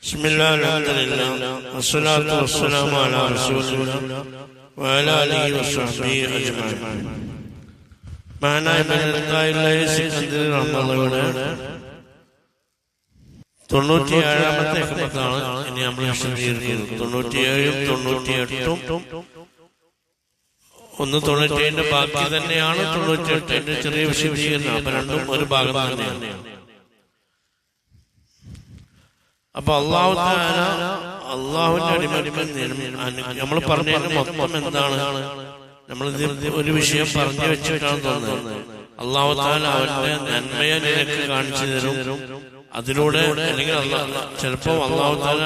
ബിസ്മില്ലാഹി അൽഹംദുലില്ലാഹ് വസ്സലാത്തു വസ്സലാമു അലാ റസൂലില്ലാഹ് വഅലാ ആലിഹി വസ്സഹ്ബിഹി അജ്മഈൻ. മഹാനായ ബദറുദ്ദീൻ സിക്കന്ദരി റഹ്മത്തുള്ളാഹിയുടെ 97ാമത്തെ ഖുത്ബത്താണ് ഇനി നമ്മൾ വിശദീകരിക്കുന്നത്. 97ഉം 98ഉം 97ന്റെ ബാക്കി തന്നെയാണ് 98ന്റെ ചെറിയ വിശദീകരണം. അപ്പൊ രണ്ടും ഒരു ഭാഗം തന്നെയാണ്. അപ്പൊ അള്ളാഹുവിന്റെ അടിമകൾ നമ്മൾ പറഞ്ഞതിന് മൊത്തം എന്താണ്? നമ്മൾ ഒരു വിഷയം പറഞ്ഞു വെച്ചിട്ടാണ് തോന്നുന്നത്. അള്ളാഹു തആല അവന്റെ നന്മയെ നിനക്ക് കാണിച്ചു തരും. അതിലൂടെ അല്ലെങ്കിൽ ചിലപ്പോ അള്ളാഹു തആല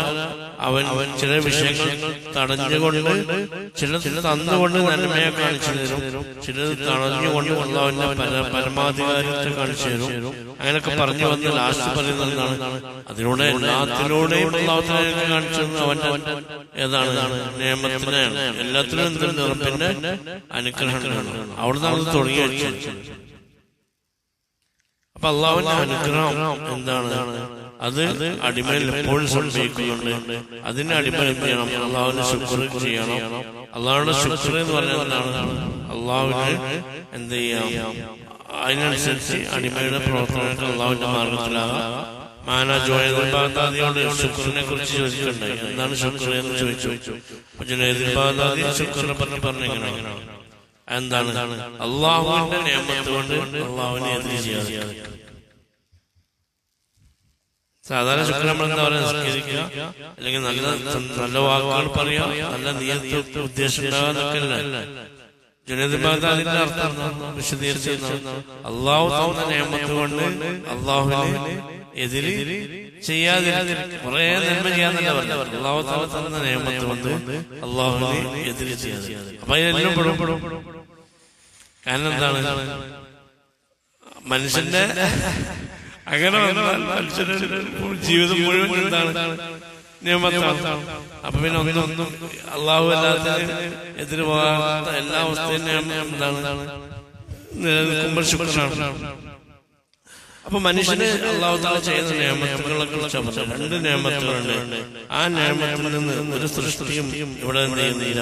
അവൻ ചില വിഷയങ്ങൾ തടഞ്ഞുകൊണ്ട് ചിലത് തന്നുകൊണ്ട് നന്മയെ കാണിച്ചു തരും, ചിലത് തടഞ്ഞുകൊണ്ട് അള്ളാഹുവിന്റെ പരമാധികാരത്തെ കാണിച്ചു തരും. അങ്ങനെയൊക്കെ പറഞ്ഞു വന്ന് ലാസ്റ്റ് പറയുന്നത് എന്താണ്? അതിലൂടെ എല്ലാത്തിലൂടെയും അള്ളാഹു തആല കാണിച്ചത് അവന്റെ ഏതാണ്? നിയമത്തിനെയാണ്. എല്ലാത്തിലും എന്തുണ്ട്? റബ്ബിന്റെ അനുഗ്രഹങ്ങളാണ്. അവിടുന്ന് അത് തുടങ്ങി വെച്ചത്. അപ്പൊ അള്ളാഹുവിന്റെ അനുഗ്രഹം എന്താണ്? അത് അടിമയിൽ എപ്പോഴും സംഭവിക്കുന്നുണ്ട്. അതിന്റെ അടിമ എന്ത് ചെയ്യണം? അള്ളാഹുവിന്റെ ശുക്ർ ചെയ്യണം. അള്ളാഹുവിന്റെ ശുക്ർ എന്ന് പറഞ്ഞാൽ എന്താണ്? അള്ളാഹുവിന് എന്ത് ചെയ്യാം? അതിനനുസരിച്ച് അടിമയുടെ പ്രവർത്തനങ്ങൾ അള്ളാഹുവിന്റെ മാർഗത്തിലാകാം. മാനാ ജുനൈദുൽ ബഗ്ദാദിയോട് ശുക്രിനെ കുറിച്ച് ചോദിച്ചിട്ടുണ്ടായി. എന്താണ് ശുക്ർ എന്ന് ചോദിച്ചു. ജുനൈദുൽ ബഗ്ദാദി ശുക്രിനെ പറഞ്ഞു എങ്ങനെയാണ്? എന്താണ്? അള്ളാഹുവിന്റെ നിയമത്ത് കൊണ്ട് അള്ളാഹുവിനെ എതിര് ചെയ്യാതെ. സാധാരണ ശുക്ർ നമ്മൾ എന്താ പറയാ? സംസ്കരിക്കുക, അല്ലെങ്കിൽ നല്ല വാക്കുകൾ പറയാ, നല്ല നിയത്ത് ഉദ്ദേശം ഉണ്ടാകാന്നൊക്കെ അല്ല. ജുനൈദുൽ ബഗ്ദാദിന്റെ അർത്ഥം വിശദീകരിച്ച അള്ളാഹു തന്ന നിയമത്ത് കൊണ്ട് അള്ളാഹുവിനെ എതിര് ചെയ്യാതിരിക്കുക, കുറെ നന്മ ചെയ്യാന്നല്ല പറഞ്ഞത്. അള്ളാഹു തആല തന്ന നിയമത്ത് കൊണ്ട് അള്ളാഹുവിനെ എതിര് ചെയ്യാതെ. അപ്പൊ അതിനെല്ലാം പെടും. കാരണം എന്താണ്? മനുഷ്യന്റെ അങ്ങനെ മനുഷ്യന്റെ ജീവിതം മുഴുവൻ എന്താണ്? നിയമത്താണ്. അപ്പൊ പിന്നെ ഒന്നും അള്ളാഹു അല്ലാത്തതിന് എതിര് പോകാത്ത എല്ലാ അവസ്ഥയും എന്താണ്? നിലനിൽക്കുമ്പോൾ ശുക്രാണ്. അപ്പൊ മനുഷ്യന് അള്ളാഹു തആല ചെയ്യുന്ന നിയമത്തുകളെ കുറിച്ചാണ് പറഞ്ഞത്. 2 നിയമത്തുകളുണ്ട്. ആ നിയമത്തിൽ നിന്ന് ഒരു സൃഷ്ടിയും ഇവിടെ എന്ത് ചെയ്യുന്നില്ല,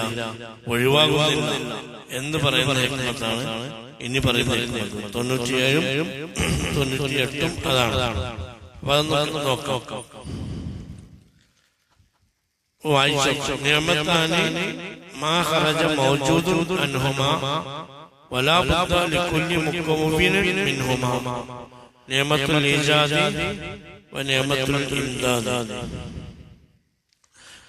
ഒഴിവാകുന്നില്ല എന്ന് പറയുന്ന ഹിക്മത്താണ് ഇനി പറയുന്ന ഹിക്മത്ത്. 97ഉം 98ഉം അതാണ്. അപ്പൊ അതൊന്ന് നോക്കാം. വായിച്ചു. നിയമത്താനി മാ ഖറജ മൗജൂദുൻ അൻഹുമാ വലാ ബുദ്ദ ലികുല്ലി മുക്കവ്വിനിൻ മിൻഹുമാ നിയമത്തുൽ ഈജാദി വ നിയമത്തുൽ ഇംദാദി.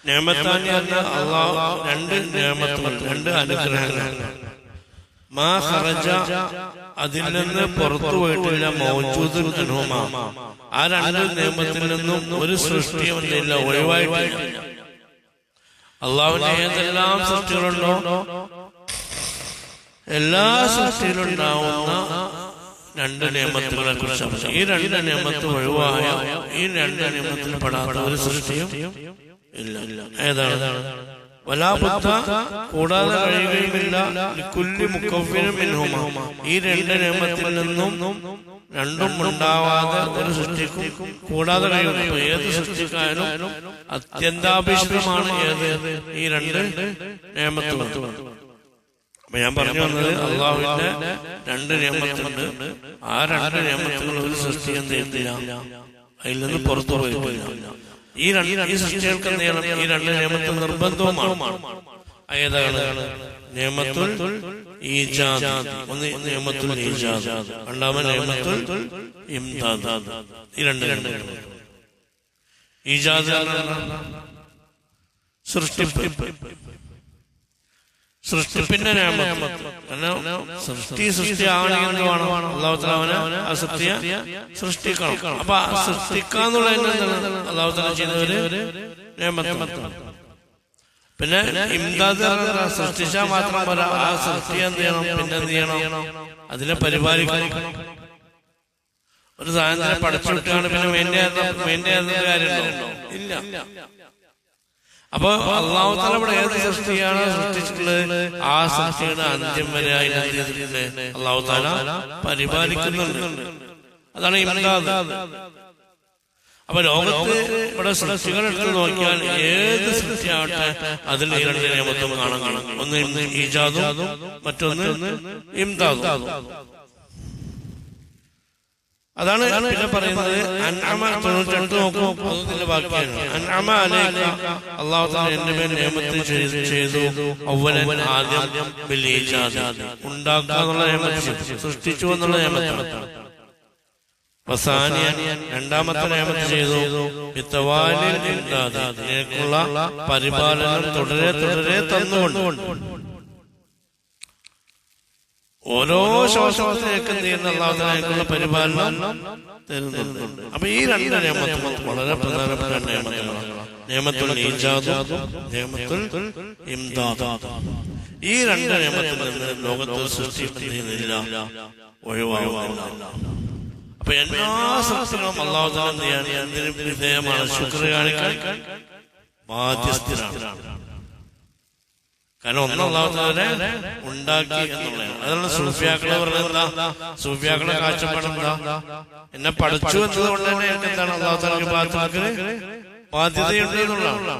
നിയമത്താനി എന്ന അല്ലാഹു 2 നിയമത്തുകൾ, 2 അനുഗ്രഹങ്ങൾ. മാ ഖറജ അതിൽ നിന്ന് പുറത്തു പോയിട്ടില്ല. മൗജൂദുൻ അൻഹുമാ ആ 2 നിയമത്തിൽ നിന്നും ഒരു സൃഷ്ടിയും ഇല്ല, ഒഴിവായിട്ടില്ല. അള്ളാഹുവിന്റെ ഏതെല്ലാം സൃഷ്ടികളുണ്ടോ എല്ലാ സൃഷ്ടിയിലുണ്ടാവുന്ന 2 നിയമത്തുകളെ കുറിച്ചാണ്. ഈ 2 നിയമത്ത് ഒഴിവായ, ഈ 2 നിയമത്തിൽ പെടാത്ത ഒരു സൃഷ്ടിയും ഇല്ല. ഏതാണ്? വലാ ബുദ്ദ കൂടാതെ കഴിയുകയുമില്ല. ലികുല്ലി മുക്കവ്വിനിൻ മിൻഹുമാ ഈ 2 നിയമത്തിൽ നിന്നും 2ഉം ഉണ്ടാവാതെ ഒരു സൃഷ്ടിക്കും കൂടാതെ കഴിയുന്നു. ഏത് സൃഷ്ടിക്കാനും അത്യന്താപേക്ഷിതമാണ് ഏത്? ഈ 2 നിയമത്തുകൾ. അപ്പൊ ഞാൻ പറഞ്ഞു വന്നത് അള്ളാഹുവിന്റെ 2 നിയമത്തുണ്ട്. ആ 2 നിയമത്തുകൾ ഒരു സൃഷ്ടി എന്ത് ചെയ്തില്ല, അതിൽ നിന്ന് പുറത്തു പോയിട്ടില്ല. ഈ സൃഷ്ടികൾക്ക് എന്ത് ചെയ്യണം? ഈ 2 നിയമത്തും നിർബന്ധവുമാണ്. ഏതാണ്? നിയമത്തുൽ ഈജാദ്. ഒന്ന് നിയമത്തുൽ ഈജാദ്, രണ്ടാമത് നിയമത്തുൽ ഇംദാദ്. ഈ 2 ഈജാദ് സൃഷ്ടിപ്പിന്റെ നിയമത്ത്. സൃഷ്ടി ആണെങ്കിൽ അള്ളാഹു തആല ആ സൃഷ്ടിയെ സൃഷ്ടിക്കണം. അപ്പൊ സൃഷ്ടിക്കാന്നുള്ളതിന് അള്ളാഹു തആല ചെയ്യുന്ന ഒരു നിയമത്ത്. പിന്നെ ഇംദാദ് സൃഷ്ടിച്ചാൽ മാത്രം പോരാ, ആ സൃഷ്ടി എന്ത് ചെയ്യണം? പിന്നെ എന്ത് ചെയ്യണം? അതിനെ പരിപാലിക്കണം. ഒരു സാധനത്തിനെ പടച്ചുവിട്ടാണ് പിന്നെ വേണ്ട കാര്യമുണ്ടോ? ഇല്ല. അപ്പൊ അള്ളാഹു തആല ഇവിടെ ഏത് സൃഷ്ടിയാണ് സൃഷ്ടിച്ചിട്ടുള്ളത്, ആ സൃഷ്ടിയുടെ അന്ത്യം വരെ അള്ളാഹു തആല പരിപാലിക്കുന്നുണ്ട്. അതാണ് ഇംദാദ്. അപ്പൊ ലോകത്ത് ഇവിടെ സൃഷ്ടികൾ എടുത്ത് നോക്കിയാൽ ഏത് സൃഷ്ടിയാവട്ടെ അതിൽ ഈ രണ്ട് നിയമത്തും കാണാം. ഒന്ന് ഈജാദും മറ്റൊന്ന് ഇംദാദും. അതാണ് പിന്നെ പറയുന്നത് അൻഅമ 98 നോക്കൂ, അതിന്റെ ബാക്കിയാണ്. അൻഅമ അലൈക, അല്ലാഹു തആല എന്റെ മേൽ നിഅമത്ത് ചെയ്തു. അവ്വലൻ, ആദ്യം, ബിൽ ഈജാദ്, ഉണ്ടാക്കുക എന്നുള്ള നിഅമത്ത്, സൃഷ്ടിച്ചു എന്നുള്ള നിഅമത്താണ്. വസാനിയൻ, രണ്ടാമത്തെ നിഅമത്ത് ചെയ്തു. ബിത്തവാലിൽ ഇംദാദ്, നിനക്കുള്ള പരിപാലനം തുടരെ തുടരെ തന്നുകൊണ്ട്. ഓരോ ശ്വാസത്തിലേക്ക് നീരുന്ന അല്ലാഹുവിനുള്ള പരിപാലനം തരുന്നുണ്ട്. അപ്പൊ ഈ രണ്ട് നിയമത്തും വളരെ പ്രധാനപ്പെട്ട നിയമങ്ങളാണ്. നിയമത്തുൽ ഈജാദും നിയമത്തുൽ ഇംദാദും. ഈ രണ്ട് നിയമത്തിൽ നിന്ന് ലോകത്തിൽ സൃഷ്ടിക്കുന്നില്ല, ഒഴിവാകുന്നില്ല. അപ്പൊ എല്ലാ സൃഷ്ടികളും അല്ലാഹു തആല എന്തിനു വിധേയമാണ്? ശുക്ർ കാണിക്കാൻ ബാധ്യസ്ഥരാണ്. കാരണം ഒന്ന് അല്ലാഹു തആല ഉണ്ടാക്കി എന്നുള്ളതാണ്. അതുകൊണ്ട് സൂഫിയാക്കളെ പറഞ്ഞെന്താ? സൂഫിയാക്കളെ കാഴ്ചപ്പാടെന്താ? എന്നെ പഠിച്ചു എന്നതുകൊണ്ട് തന്നെ എനിക്ക് എന്താണ് അല്ലാഹു തആലക്ക് ബാധ്യതയുണ്ട് എന്നുള്ളതാണ്.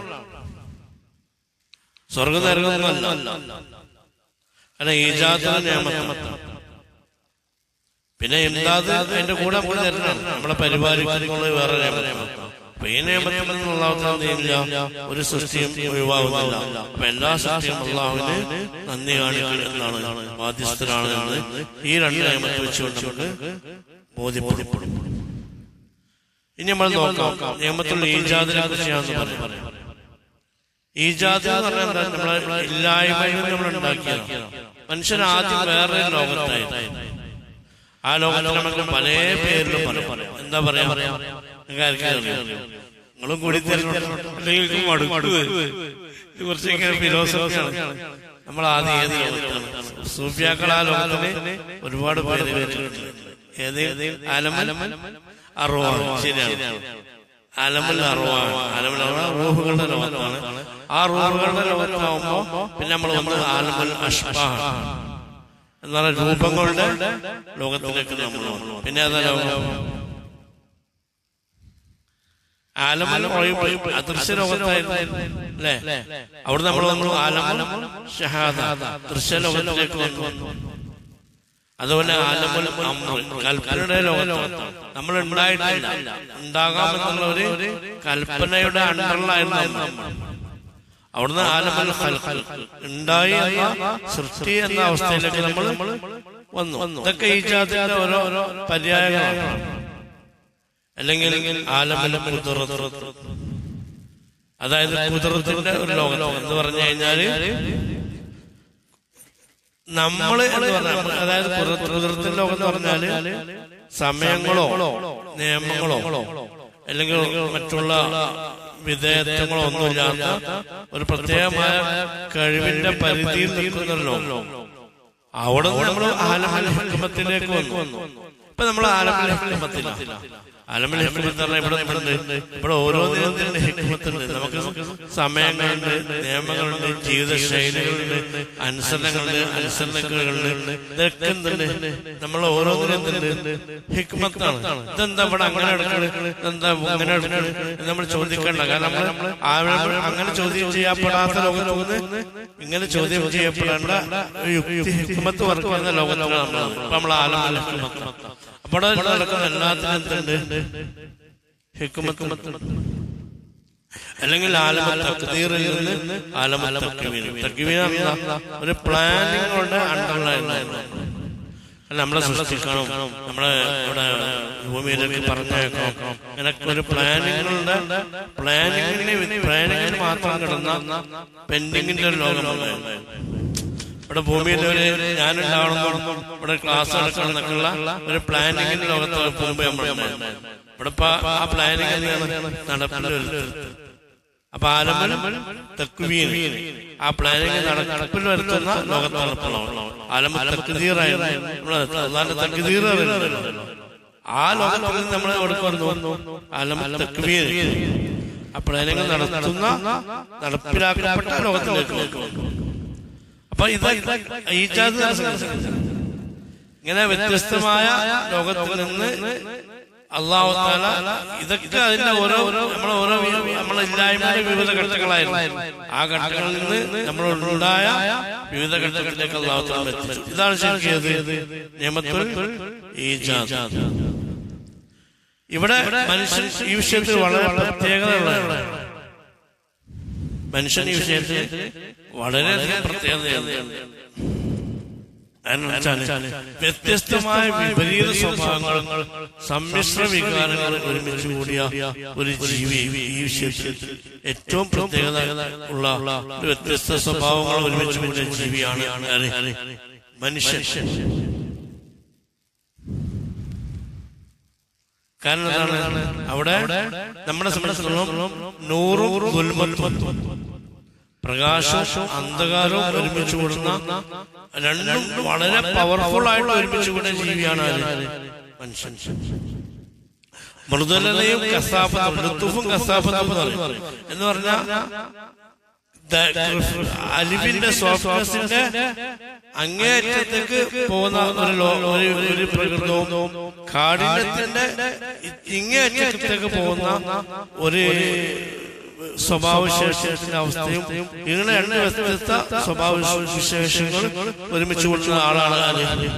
സ്വർഗം നരകമൊന്നുമല്ല. കാരണം ഈജാദ് നിയമത്താണ്. പിന്നെ ഇംദാദ് അതിന്റെ കൂടെ നമ്മൾ തരണം, നമ്മളെ പരിപാലിക്കുന്നത് വേറെ നിയമത്താണ്. അപ്പൊ ഈ നിയമത്തിൽ നിന്നും അല്ലാഹു തആല ഒരു സൃഷ്ടിയും ഒഴിവാകുന്നില്ല. അപ്പൊ എല്ലാ സൃഷ്ടിയും അല്ലാഹുവിന് നന്ദി കാണിക്കുക എന്നാണ്, ബാധ്യസ്ഥരാണ് എന്ന് ഈ രണ്ട് നിയമത്തെ വെച്ചുകൊണ്ട് നമുക്ക് ബോധ്യപ്പെടും. ഇനി നമ്മൾ നോക്കാം നിയമത്തുള്ള ഈജാദിനെ കുറിച്ചാണെന്ന് പറയാം. ഈജാദ് എന്ന് പറഞ്ഞാൽ എന്താ? നമ്മളെ ഇല്ലായ്മയിൽ നമ്മൾ ഉണ്ടാക്കിയതാണ്. മനുഷ്യൻ ആദ്യം വേറെ ലോകത്തായിരുന്നു. ആ ലോകത്തിൽ നമുക്ക് പല പേരിലും പറയാം. എന്താ പറയാ? നിങ്ങളും കൂടി കുറച്ചൊക്കെ ഫിലോസഫിയാണ്. നമ്മൾ ആദ്യം ഏത് ലോകത്താണ്? സൂഫിയാക്കൾ ആ ലോകത്തിന് ഒരുപാട് പേര് പേരുണ്ട്. ഏത്? അലമൽ അർവാഹ്. ശരിയാണ്, അലമൽ അർവാഹ്. അലമൽ അർവാഹ് റൂഹുകളുടെ ലോകത്താണ്. ആ റൂഹുകളുടെ ലോകത്താവുമ്പോ പിന്നെ നമ്മൾ വന്ന് ആലമുൽ അഷ്ബാഹ് എന്നുള്ള രൂപങ്ങളുടെ ലോകത്തിലേക്ക് നമ്മൾ വന്നു. പിന്നെ അതാ ലോകം ആലമൽ അദൃശ്യ ലോകത്തായിരുന്നു അല്ലേ? അവിടെ നമ്മൾ ആലമുൽ ഷഹാദ ദൃശ്യ ലോകത്തിലേക്ക് വന്നു. അതുപോലെ ആലമുൽ അംർ കൽപ്പനയുടെ ലോകത്താണ്. നമ്മൾ ഉണ്ടായിട്ടില്ല, ഉണ്ടാകാമെന്നുള്ള ഒരു കൽപ്പനയുടെ അണ്ടറിലായിരുന്നു. അവിടുന്ന് ആലമുൽ ഖൽഖ് ഉണ്ടായി എന്ന സൃഷ്ടി എന്ന അവസ്ഥയിലേക്ക് നമ്മൾ വന്നു. ഇതൊക്കെ ഈജാദിന്റെ ഓരോ പര്യായങ്ങളാണ്. അല്ലെങ്കിൽ ആലമുൽ ഖുദ്റത്ത്, അതായത് ഖുദ്റത്തിന്റെ ഒരു ലോകം എന്ന് പറഞ്ഞു കഴിഞ്ഞാല് നമ്മള് എന്ന് പറഞ്ഞാൽ, അതായത് ഖുദ്റത്തിന്റെ ലോകം എന്ന് പറഞ്ഞാല് സമയങ്ങളോ നിയമങ്ങളോ അല്ലെങ്കിൽ മറ്റുള്ള വിധേയത്വങ്ങളോ ഒന്നുമില്ലാത്ത ഒരു പ്രത്യേകമായ കഴിവിന്റെ പരിധിയിൽ നിൽക്കുന്നല്ലോ. അവിടെ നമ്മൾ ആലമുൽ ഹിക്മത്തിലേക്ക് വന്നു. ഇപ്പൊ നമ്മൾ ആലമുൽ ഹിക്മത്തിലാണ്. ആലമുൽ ഹിക്മത്ത് പറഞ്ഞാൽ ഇവിടെ ഓരോന്നിനും ഹിക്മത്തുണ്ട്. നമുക്ക് സമയങ്ങളുണ്ട്, നിയമങ്ങളുണ്ട്, ജീവിത ശൈലികളുണ്ട്, അനുസരണകളുണ്ട്. ഇതൊക്കെ എന്തുണ്ട്? നമ്മൾ ഓരോന്നിനും ഹിക്മത്താണ്. ഇതെന്താ ഇവിടെ അങ്ങനെ എടുക്കുന്നത്, ഇതെന്താ ഇങ്ങനെ എടുക്കുന്നത് നമ്മൾ ചോദിക്കേണ്ട. കാരണം നമ്മൾ അങ്ങനെ ചോദ്യം ചെയ്യപ്പെടാത്ത ലോകത്ത് ഇങ്ങനെ ചോദ്യം ചെയ്യപ്പെടേണ്ട യുക്തി ഹിക്മത്ത് വർക്കുന്ന ലോകത്താണ് നമ്മൾ. ഇപ്പൊ നമ്മൾ ആലമുൽ ഹിക്മത്ത് അവിടെ നടക്കുന്ന എല്ലാത്തിനും എന്തുണ്ട്? ഹിക്മത്ത്. അല്ലെങ്കിൽ ആലമുൽ തഖ്ദീറിൽ നിന്ന് ആലമുൽ തക്വീൻ. തക്വീൻ ഒരു പ്ലാനിങ്ങുകളുടെ അണ്ടറിലായിരുന്നു. നമ്മളെ സൃഷ്ടിക്കണം, നമ്മളെ ഇവിടെ ഭൂമിയിലേക്ക് പറഞ്ഞേക്കണം, അങ്ങനൊക്കെ ഒരു പ്ലാനിങ്ങിന് മാത്രം കിടന്ന പെൻഡിങ്ങിന്റെ ഒരു ലോകമുണ്ടായിരുന്നു. ഇവിടെ ഭൂമിയിൽ ഒരു ഞാനുണ്ടാവണമെന്നും ഇവിടെ ക്ലാസ് എടുക്കണം എന്നൊക്കെയുള്ള ഒരു പ്ലാനിങ്ങിന്റെ ലോകത്ത് മുമ്പ് നമ്മളുണ്ടായിരുന്നു. ഇവിടെ ഇപ്പൊ ആ പ്ലാനിങ് നടപ്പിൽ വരുത്തുന്നത്. അപ്പൊ ആലമുൽ തക്വീൻ ആ പ്ലാനിങ് നടപ്പിൽ വരുത്തുന്ന ലോകത്താണ് ഇപ്പോൾ ആലമുൽ തഖ്ദീറായിരുന്നു. തഖ്ദീർ ആ ലോകത്തിൽ നിന്ന് നമ്മൾ എവിടെ വന്നു? ആലമുൽ തക്വീൻ ആ പ്ലാനിങ് നടത്തുന്ന നടപ്പിലാക്കപ്പെട്ട ലോകത്തിലേക്ക് വന്നു. അപ്പൊ ഈജാദ് ഇങ്ങനെ വ്യത്യസ്തമായ ലോകത്തിൽ നിന്ന് അല്ലാഹു തആല ഇതൊക്കെ അതിന്റെ ഓരോ നമ്മളെ ഇല്ലായ്മയുടെ വിവിധ ഘട്ടങ്ങളായിരുന്നു. ആ ഘട്ടങ്ങളിൽ നിന്ന് നമ്മളുണ്ടായ വിവിധ ഘട്ടങ്ങളിലേക്ക് അല്ലാഹു തആല എത്തിച്ചു. ഇതാണ് ശരിക്കും നിഅമത്തുൽ ഈജാദ്. ഇവിടെ മനുഷ്യൻ ഈ വിഷയത്തിൽ വളരെ പ്രത്യേകതയുള്ളതാണ്. മനുഷ്യൻ ഈ വിഷയത്തിൽ വളരെയധികം പ്രത്യേകതയാണ്. വ്യത്യസ്തമായ വിപരീത സ്വഭാവങ്ങൾ, സമ്മിശ്ര വികാരങ്ങൾ ഒരുമിച്ച് കൂടിയ ഒരു ജീവി ഈ വിഷയത്തിൽ ഏറ്റവും പ്രത്യേകത ഉള്ള വ്യത്യസ്ത സ്വഭാവങ്ങൾ ഒരുമിച്ച് കൂടിയ ജീവിയാണ് മനുഷ്യൻ. കാരണം എന്താണ്? അവിടെ നമ്മളെ സംബന്ധിച്ചിടത്തോളം നൂറും ദുൽമത്തും, പ്രകാശവും അന്ധകാരവും ഒരുമിച്ച് കൂടുന്ന രണ്ടും വളരെ പവർഫുൾ ആയിട്ട് ഒരുമിച്ച് കൂടുന്ന ജീവിയാണ് മനുഷ്യൻ. മൃദുലതയും കസാഫത്തും, ലുത്തുഫും കസാഫത്തും എന്ന് പറഞ്ഞാൽ അലിവിന്റെ സോഫ്റ്റ്നെസിന്റെ അങ്ങേയറ്റത്തേക്ക് പോകുന്ന ഒരു പ്രകൃതവും കാഠിന്യത്തിന്റെ ഇങ്ങേയറ്റത്തേക്ക് പോകുന്ന ഒരു സ്വഭാവവിശേഷത്തിന്റെ അവസ്ഥയും, ഇങ്ങനെ രണ്ട് വ്യത്യസ്ത സ്വഭാവവിശേഷങ്ങൾ ഒരുമിച്ച് കൊള്ളുന്ന ആളാണ്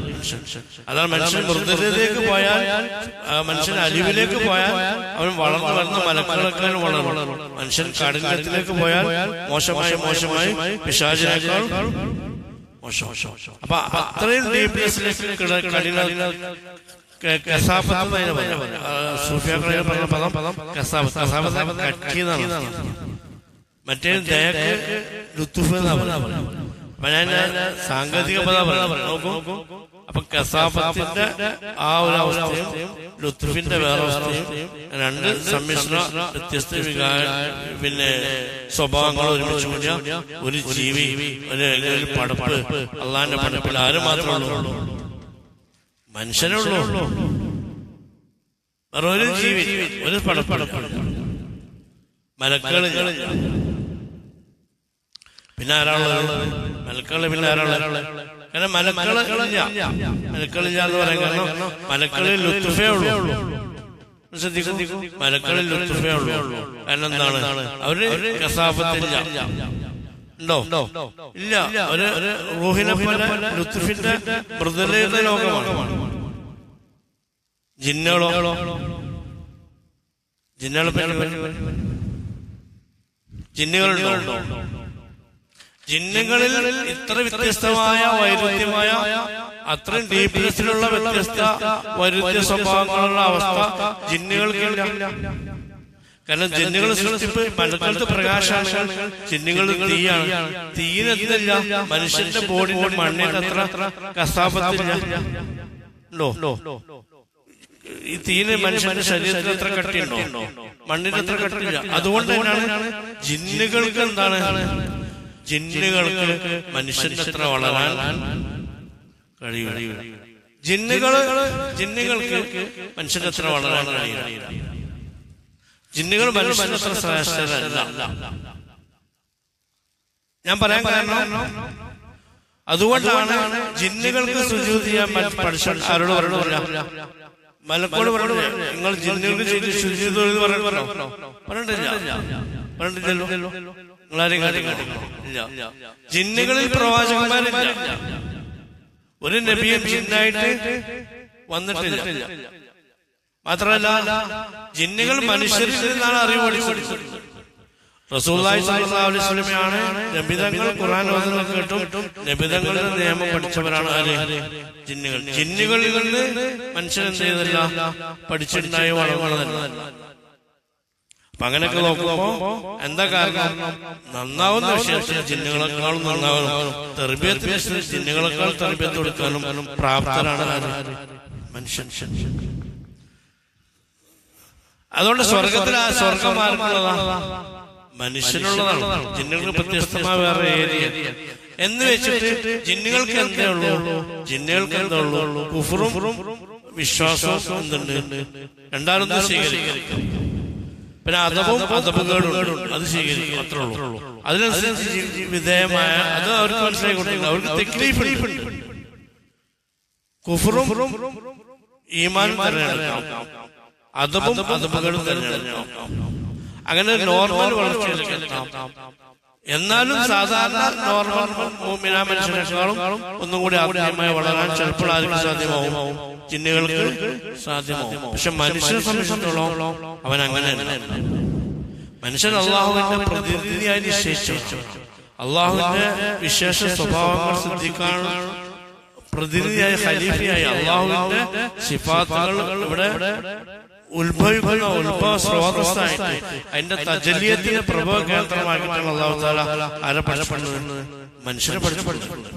മനുഷ്യൻ. അതാണ് മനുഷ്യൻ മൃദുലതയിലേക്ക് പോയാൽ, മനുഷ്യൻ അലിവിലേക്ക് പോയാൽ അവൻ വളർന്നു വരുന്ന മലക്കളേക്കാൾ വളരും. മനുഷ്യൻ കാഠിന്യത്തിലേക്ക് പോയാൽ മോശമായി പിശാചിനേക്കാൾ മോശം. അപ്പൊ അത്രയും ഡീപ്നെസ്സിലേക്ക് സൂഫിയാക്കളെ പറഞ്ഞ പദം കട്ടിയെന്നാണ്. മറ്റേ ദയക്ക് ലുത്തുഫ് എന്നാ പറയുക. അപ്പൊ ഞാൻ സാങ്കേതിക പദം നോക്കും. അപ്പൊ കസാഫത്തിന്റെ ആ ഒരു അവസ്ഥയും ലുത്തുഫിന്റെ വേറെ അവസ്ഥയും രണ്ട് സമ്മിശ്ര വ്യത്യസ്ത പിന്നെ സ്വഭാവങ്ങൾ ഒരുമിച്ച് കൂടിയ ഒരു ജീവി, ഒരു പടപ്പ്. അള്ളാന്റെ പടപ്പിൽ ആര് മാത്രമേ ഉള്ളൂ? മനുഷ്യനുള്ളൂ. വേറെ ഒരു ജീവി, ഒരു പടപ്പടപ്പ്. മലക്കുകളില്ല. പിന്നെ ആരാളുള്ളത്? മലക്കുകളിൽ പിന്നെ ആരാളുള്ളത്? കാരണം മലക്കുകളില്ല എന്ന് പറയാൻ കാരണം മലക്കളിൽ ലുത്തുഫേ ഉള്ളൂ. ശ്രദ്ധിക്കും, മലക്കളിൽ ലുത്തുഫേ ഉള്ളൂ. കാരണം എന്താണ്? അവര് കസാഫത്തില്ല. ഉണ്ടോ? ഇല്ല. ഒരു റൂഹിനെ പോലെ ലുത്തുഫിന്റെ മൃദുലയുടെ ലോകമാണ്. ജിന്നുകളോ? ജിന്നുകളുണ്ടോ? ജിന്നുകളിൽ ഇത്ര വ്യത്യസ്തമായ വൈരുദ്ധ്യമായ, അത്രയും ഡീപ്നെസ്സിലുള്ള വ്യത്യസ്ത വൈരുദ്ധ്യ സ്വഭാവങ്ങളുള്ള അവസ്ഥ ജിന്നുകൾക്കില്ല. കാരണം ജിന്നുകൾ സൃഷ്ടിപ്പ് മലക്കാലത്ത് പ്രകാശമാണ്, ജിന്നുകൾ തീയാണ്. തീയിനെത്തില്ല. മനുഷ്യന്റെ ബോഡിന്റെ മണ്ണിന്റെ അത്ര കസാഫത്തില്ല. ഉണ്ടോ? ഈ തീന് മനുഷ്യന്റെ ശരീരത്തിൽ എത്ര കട്ടിയുണ്ടോ? മണ്ണിന് എത്ര കട്ടില്ല. അതുകൊണ്ട് തന്നെയാണ് ജിന്നുകൾക്ക് എന്താണ്, ജിന്നുകൾക്ക് മനുഷ്യന്റെ അത്ര വളരാൻ കഴിയില്ല. ജിന്നുകൾക്ക് മനുഷ്യന്റെ അത്ര വളരാൻ കഴിയില്ല. ജിന്നുകൾ മനുഷ്യന്റെ അത്ര ശ്രേഷ്ഠരല്ല. ഞാൻ പറയാൻ കാരണം അതുകൊണ്ടാണ് ജിന്നുകൾക്ക് സുജൂദ് ചെയ്യാൻ പഠിച്ചാൽ ആരോട് പറഞ്ഞില്ല, മലക്കോട് പറഞ്ഞു നിങ്ങൾ ജിന്നുകൾക്ക് ചെയ്ത് സുജൂദ് പറഞ്ഞിട്ടില്ലല്ലോ. നിങ്ങളാരെയും ഇല്ല. ജിന്നുകളിൽ പ്രവാചകന്മാരില്ല. ഒരു നബിയും ജിന്നായിട്ട് വന്നിട്ടില്ല. മാത്രമല്ല ജിന്നുകൾ മനുഷ്യരിൽ നിന്നാണ് അറിവ് പഠിച്ചത്. റസൂലുള്ളാഹി സ്വല്ലല്ലാഹു അലൈഹി വസല്ലമയാണ് നബിതങ്ങൾ ഖുർആൻ ഓതുന്നത് കേട്ടും നബിതങ്ങളുടെ നിയമം പഠിച്ചവരാണ് ആര്? ജിന്നുകൾ. ജിന്നുകളിൽ നിന്ന് മനുഷ്യൻ എന്ത് ചെയ്തില്ല, പഠിച്ചിട്ടുണ്ടായി വളർന്നതല്ല. അപ്പൊ അങ്ങനെയൊക്കെ നോക്കുമ്പോ എന്താ കാരണം? നന്നാവുന്ന വിഷയത്തിൽ ജിന്നുകളെക്കാളും നന്നാവണം. തർബിയത്തിന് ജിന്നുകളെക്കാൾ തർബിയത്ത് കൊടുക്കാനും പ്രാപ്തരാണ് മനുഷ്യൻ. അതുകൊണ്ട് സ്വർഗത്തിൽ ആ സ്വർഗം ആർക്കുള്ളതാണ്? മനുഷ്യനുള്ളതാണ്. ജിന്നുകൾക്ക് വ്യത്യസ്തമായ വേറെ ഏരിയ എന്ന് വെച്ചിട്ട് ജിന്നുകൾക്ക് എന്തേ ഉള്ളൂ? ജിന്നുകൾക്ക് എന്താ ഉള്ളൂ? കുഫറും വിശ്വാസവും എന്തുണ്ട്? രണ്ടാമത് സ്വീകരിക്കും. പിന്നെ അതപകേടും അത് സ്വീകരിക്കും. അത്രേ ഉള്ളൂ. അതിനനുസരിച്ച് വിധേയമായ അത് അവർക്ക് മനസ്സിലാക്കി കൊടുത്തില്ല. അവർക്ക് തെക്ലീഫുണ്ട്. കുഫറും ഈമാനും തിരഞ്ഞെടുക്കാം. അതബും അതബുകളും തിരഞ്ഞെടുക്കാം. അങ്ങനെ നോർമൽ വളർച്ചയിലേക്ക് എത്താം. എന്നാലും സാധാരണ നോർമൽ മുഅ്മിനാ മനുഷ്യനേക്കാളും ഒന്നും കൂടി ആത്മീയമായി വളരാൻ ചിലപ്പോൾ ആർക്കും സാധ്യമാവും, ജിന്നുകൾക്ക് സാധ്യമാവും. പക്ഷെ മനുഷ്യനെ സംബന്ധിച്ചിടത്തോളം അവൻ അങ്ങനെയല്ല. മനുഷ്യൻ അള്ളാഹുവിന്റെ പ്രതിനിധിയായി നിശ്ചയിച്ചു, അള്ളാഹുവിന്റെ വിശേഷ സ്വഭാവങ്ങൾ ശ്രദ്ധിക്കാൻ പ്രതിനിധിയായി ഖലീഫയായി അള്ളാഹുവിന്റെ സിഫാത്തുകൾ ഇവിടെ ഉത്ഭവിക്കുന്ന ഉത്ഭവ സ്രോതസ്സായിട്ട് അതിന്റെ തജല്ലിയത്തിന്റെ പ്രഭവ കേന്ദ്രമാക്കിയിട്ടാണ് അള്ളാഹു തആല ആരെ പഠിപ്പിക്കുന്നത്? മനുഷ്യനെ പഠിപ്പിച്ചിട്ടുണ്ട്.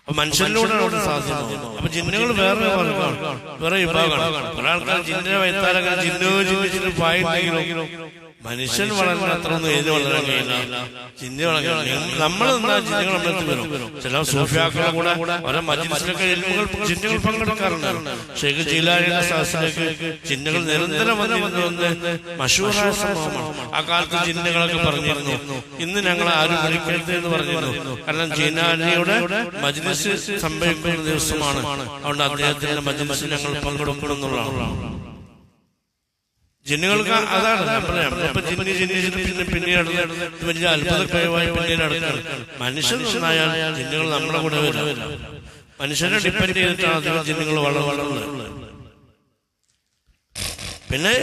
അപ്പൊ മനുഷ്യനിലൂടെ സാധ്യമാകും. അപ്പൊ ജിന്നുകൾ വേറെ വർഗ്ഗമാണ്, വേറെ വിഭാഗമാണ്. ഒരാൾക്കാർ ജിന്നിനെ വൈത്താലൊക്കെ ജിന്നു പായില്ലെങ്കിലും മനുഷ്യൻ വളരാൻ അത്ര ഒന്നും ഏത് വളരാൻ കഴിയില്ല. ജിന്ന് വളരാൻ നമ്മൾ നിന്നാ ജിന്നുകൾ നമ്മളെത്തി വരും. ചില സൂഫിയാക്കളെ കൂടെ അവരെ മജ്‌ലിസിലൊക്കെ ജിന്നുകൾ പങ്കെടുക്കാറുണ്ട്. ഷെയ്ഖ് ജീലാനിയുടെ സദസ്സിലേക്ക് ജിന്നുകൾ നിരന്തരം വന്നിരുന്നു മശൂറായ സംഭവമാണ്. ആ കാലത്ത് ജിന്നുകളൊക്കെ പറഞ്ഞിരുന്നു, ഇന്ന് ഞങ്ങൾ ആരും വിളിക്കരുത് എന്ന് പറഞ്ഞിരുന്നു. കാരണം ജീലാനിയുടെ മജ്‌ലിസ് സംഭവിക്കുന്ന ദിവസമാണ്, അതുകൊണ്ട് അദ്ദേഹത്തിന്റെ മജ്‌ലിസിൽ ഞങ്ങൾ പങ്കെടുക്കണം എന്നുള്ളതാണ്. ജിന്നുകൾക്ക് അതാണ് ഇപ്പൊ പിന്നീട് വലിയ അത്ഭുത കഴിവായി പിന്നീട് നടക്കുകയാണ്. മനുഷ്യൻ നന്നായാൽ ജിന്നുകൾ നമ്മുടെ കൂടെ വരില്ല. മനുഷ്യനെ ഡിപ്പെൻഡ് ചെയ്തിട്ടാണ് അധികം ജിന്നുകൾ വളർന്നത്. പിന്നെ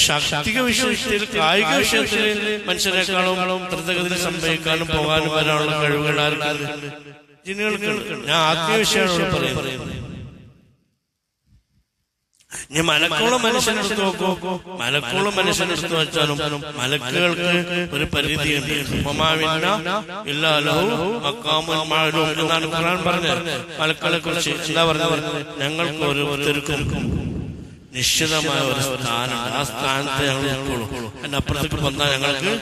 ശാക്തിക വിഷയത്തിൽ, കായിക വിഷയത്തിൽ മനുഷ്യരെക്കാളും ദ്രുതഗതിയിൽ സംഭവിക്കാനും പോകാനും വരാനുള്ള കഴിവുകൾ ആർക്കും ജിന്നുകൾക്ക്. ഞാൻ ആത്മീയ വിഷയമാണ് പറയുന്നത്. ഇനി മലക്കുള്ള മനുഷ്യനെടുത്ത് നോക്കൂ, മലക്കുള്ള മനുഷ്യനെടുത്ത് വെച്ചാലും മലക്കുകൾക്ക് ഒരു പരിധിയുണ്ട്. എന്നാണ് ഖുർആൻ പറഞ്ഞത്. മലക്കുകളെ കുറിച്ച് എന്താ പറഞ്ഞത്? ഞങ്ങൾക്ക് ഓരോരുത്തർക്കും നിശ്ചിതമായ ഒരു സ്ഥാനമുണ്ട്, ആ സ്ഥാനത്ത് ഞങ്ങൾ നിൽക്കുള്ളൂ, അതിന്റെ അപ്പുറത്തേക്ക് വന്നാൽ ഞങ്ങൾക്ക്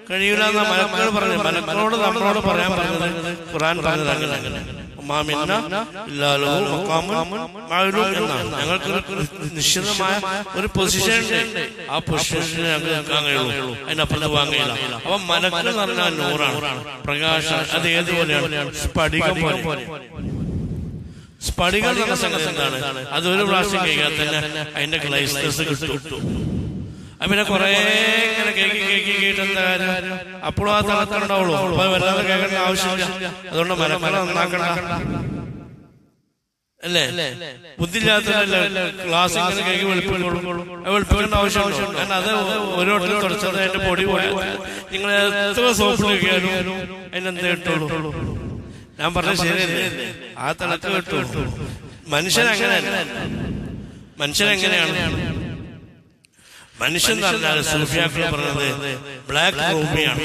കഴിയില്ല എന്നാ മലക്കുകൾ പറഞ്ഞു. മലക്കളോട് നമ്മളോട് പറയാൻ പറഞ്ഞത് ഖുർആൻ പറഞ്ഞത് അങ്ങനെ ഞങ്ങൾക്ക് നിശ്ചിതമായ ഒരു പൊസിഷൻ ഉണ്ട്, ആ പൊസിഷനിൽ ഞങ്ങൾക്ക് നിൽക്കാൻ കഴിയുള്ളൂ, അതിനപ്പുറത്ത് പോകാൻ കഴിയില്ല. അപ്പൊ മലക്കുകൾ എന്ന് പറഞ്ഞാൽ നൂറാണ്, പ്രകാശം. അത് ഏതുപോലെയാണ്? സ്ഫടികം പോലെ. സ്ഫടികം എന്ന സംഗതി എന്താണ്? അതൊരു പ്രാവശ്യം കഴിക്കാൻ തന്നെ അതിന്റെ ക്ലൈസ്റ്റേഴ്സ് കിട്ടും. പിന്നെ കുറെ ഇങ്ങനെ കേട്ടെന്താ കാര്യം? അപ്പോഴും ആ തളത്തുണ്ടാവുള്ളൂ. അപ്പൊ വല്ലാതെ കേൾക്കേണ്ട ആവശ്യമില്ല. അതുകൊണ്ട് മലക്കുകളെ നന്നാക്കണ്ട അല്ലേ? ബുദ്ധിയില്ലാത്തതല്ലേ ക്ലാസ് ഇങ്ങനെ കേൾക്കി വെളുപ്പിക്കേണ്ട ആവശ്യമുണ്ടോ? കാരണം അത് ഓരോരുത്തരും തുടച്ചത് അതിന്റെ പൊടി പോയാൽ നിങ്ങൾ എത്ര സോപ്പ് കഴിക്കാനും അതിനെന്താ കിട്ടുള്ളൂ? ഞാൻ പറഞ്ഞത് ശരിയല്ലേ? ആ തലത്ത് കിട്ടുള്ളൂ. മനുഷ്യൻ അങ്ങനെയല്ല. മനുഷ്യൻ എങ്ങനെയാണ്? മനുഷ്യൻ എന്ന് പറഞ്ഞാൽ സൂഫിയാക്കൾ പറഞ്ഞത് ബ്ലാക്ക് റൂബിയാണ്.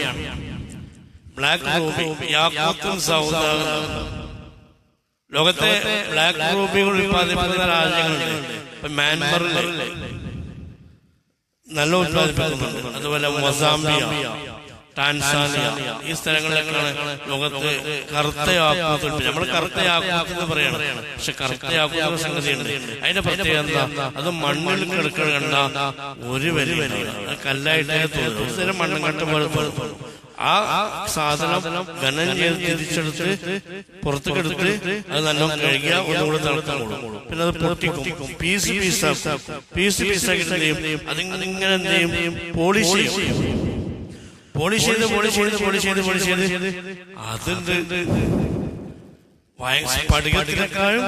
ബ്ലാക്ക് റൂബി, യാക്കൂത്തും സൗദാഗറും. ലോകത്തെ ബ്ലാക്ക് റൂബികൾ ഉത്പാദിപ്പിക്കുന്ന രാജ്യങ്ങളുണ്ട്. ഇപ്പൊ മ്യാൻമറിൽ നല്ല ഉത്പാദിപ്പിക്കുന്നുണ്ട്. അതുപോലെ മൊസാംബിയ, ടാൻസാനിയ, ഈ സ്ഥലങ്ങളിലൊക്കെയാണ് ലോകത്ത് കറുത്ത യാക്കൂത്ത്. നമ്മൾ കറുത്ത യാക്കൂത്ത് എന്ന് പറയണം, പക്ഷെ കറുത്ത യാക്കൂത്ത് സംഗതിയുണ്ട്. അതിന്റെ പ്രത്യേകത എന്താ? അത് മണ്ണിൽ കിടക്കണ്ട ഒരു വലിയ കല്ലായിട്ടേ തോന്നുന്നു, ഒരു തരം മണ്ണും കട്ട പോലെ തോന്നും. ആ സാധനം ഖനനം ചെയ്ത് തിരിച്ചെടുത്ത് പുറത്തേക്കെടുത്ത് അത് നല്ലോണം കഴുകിയ ഒന്നുകൂടെ തിളക്കോളും. പിന്നെ അത് പൊട്ടിക്കും, പീസ് പീസാക്കി അതിങ്ങനെ എന്ത് ചെയ്യും? പോളിഷ് ചെയ്യും. പോളിഷ് ചെയ്ത് അതുണ്ട് സ്ഫടികത്തിനേക്കാളും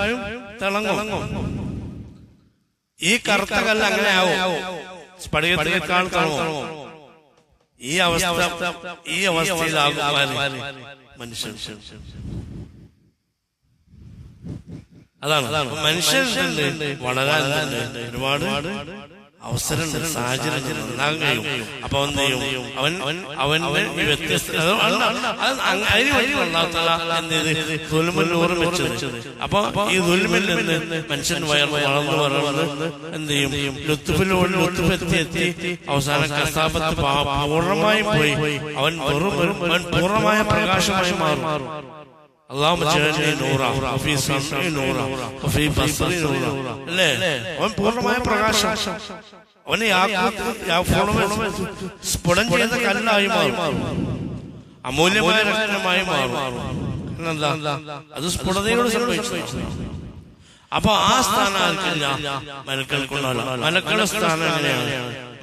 തിളങ്ങും. ഈ കറുത്ത കല്ല് അങ്ങനെ ആവും, സ്ഫടികത്തിനേക്കാൾ തിളങ്ങും. ഈ അവസ്ഥയിലാകുവാൻ മനുഷ്യൻ. അതാണ് മനുഷ്യൻ വളരാൻ ഒരുപാട് അവസരമുണ്ട്, സാഹചര്യം ഉണ്ടാകാൻ കഴിയും. അപ്പൊ എന്ത് ചെയ്യും? അവൻ വ്യത്യസ്ത വെച്ചത്. അപ്പൊ ഈ ദുൽമിൽ നിന്ന് മനുഷ്യൻ വളർന്ന് എന്ത് ചെയ്യും? ലുത്തുഫെത്തി അവസാന കസാബത്ത് പൂർണ്ണമായും പോയി. അവൻ പൂർണ്ണമായ പ്രകാശമായി മാറും. അല്ലാഹുമ്മ ജഅൽനി നൂറ വഫീ സമഇ നൂറ വഫീ ബസറി നൂറ. അല്ലേ? അവൻ പൂർണ്ണമായ പ്രകാശം. അവന് സ്ഫുടം ചെയ്ത കല്ലായി മാറും, അമൂല്യമായ രത്നമായി മാറും. എന്താ? അത് സ്ഫുടതയോട് സംഭവിച്ചു. അപ്പൊ ആ സ്ഥാനം ആർക്കില്ല, മലക്കൾക്കുണ്ടല്ലോ. മലക്കളുടെ സ്ഥാനം എങ്ങനെയാണ്?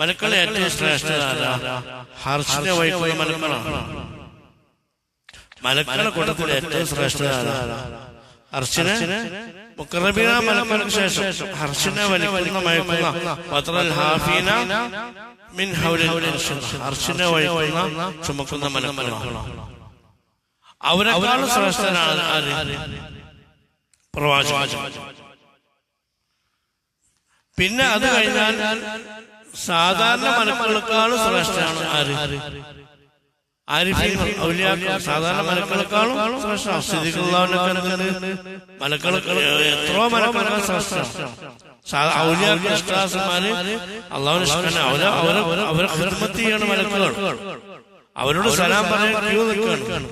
മലക്കളെ ഏറ്റവും ശ്രേഷ്ഠത ഹർഷിനെ വഹിക്കുന്ന മലക്കളാണ്. മലക്കളുടെ കൂട്ടത്തിൽ ഏറ്റവും ശ്രേഷ്ഠത ഹർഷിനെ മുഖറബീന മലക്കൾക്ക് ശേഷം ഹർഷിനെ വലിക്കുന്ന വഹിക്കുന്ന പത്രൽ ഹാഫീന മിൻ ഹൗലിൽ ഹർഷിനെ വഹിക്കുന്ന ചുമക്കുന്ന മലക്കളാണ്. അവരെക്കാളും ശ്രേഷ്ഠനാണ് ആര്? പ്രവാചകൻ. പിന്നെ അത് കഴിഞ്ഞാൽ സാധാരണ മലക്കളെക്കാളും ശ്രേഷ്ഠനാണ് ആര്? ആരിഫീങ്ങൾ, ഔലിയാക്കൾ. സാധാരണ മലക്കളെക്കാളും ശ്രേഷ്ഠമാണ്. മലക്കൾ എത്രയോ മലക്കളെക്കാൾ ശ്രേഷ്ഠമാണ്. ഔലിയാക്കൾ ഇഷ്ടാസന്മാര് അള്ളാഹുവിനെ ഇഷ്ടമാണ്. അവരെ ഖിദ്മത്ത് ചെയ്യാണ് മലക്കൾ. അവരോട് സലാം പറയാൻ ക്യൂ നിൽക്കുകയാണ്.